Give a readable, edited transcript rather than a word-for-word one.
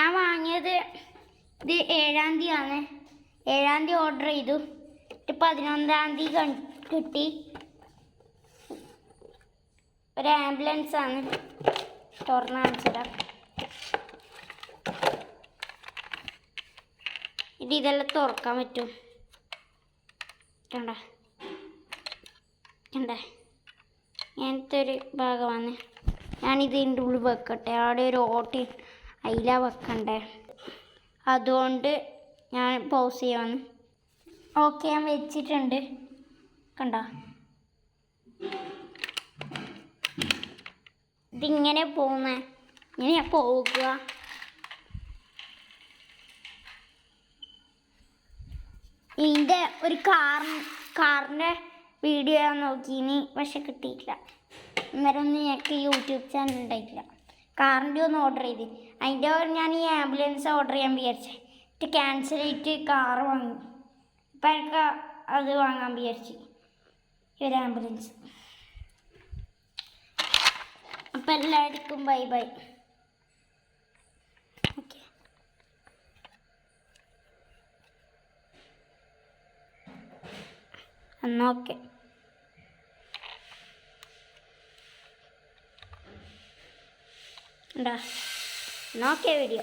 ഞാൻ വാങ്ങിയത് ഇത് 7-ാം തീയതിയാണ്. 7-ാം തീയതി ഓർഡർ ചെയ്തു. 11-ാം തീയതി കിട്ടി. ഒരു ആംബുലൻസ് ആണ്. തുറന്ന് കാണിച്ചുതരാം. ഇതെല്ലാം തുറക്കാൻ പറ്റും. കണ്ടേ അങ്ങനത്തെ ഒരു ഭാഗമാണ്. ഞാനിതിൻ്റെ ഉള്ളിൽ വെക്കട്ടെ. അവിടെ ഒരു ഓട്ടി അതില വെക്കണ്ടേ, അതുകൊണ്ട് ഞാൻ പൗസ് ചെയ്യുവാണ്. ഓക്കെ, ഞാൻ വെച്ചിട്ടുണ്ട്. കണ്ടോ, ഇതിങ്ങനെ പോകുന്നേ. ഇങ്ങനെയാ പോകുക. ഇതിൻ്റെ ഒരു കാറിൻ്റെ വീഡിയോ ഞാൻ നോക്കിയിനി, പക്ഷെ കിട്ടിയിട്ടില്ല. അന്നേരം ഒന്നും ഞങ്ങൾക്ക് യൂട്യൂബ് ചാനൽ ഉണ്ടായിട്ടില്ല. കാറിൻ്റെ ഒന്ന് ഓർഡർ ചെയ്ത്, അതിൻ്റെ ഞാൻ ഈ ആംബുലൻസ് ഓർഡർ ചെയ്യാൻ വിചാരിച്ചേ. ക്യാൻസൽ ചെയ്തിട്ട് കാറ് വാങ്ങി. ഇപ്പം എനിക്ക് അത് വാങ്ങാൻ വിചാരിച്ചു, ഈ ഒരു ആംബുലൻസ്. അപ്പം എല്ലാവർക്കും ബൈ ബൈ. ഓക്കെ, എന്നാൽ ഓക്കെ. എന്താ നോക്കിയ വീഡിയോ.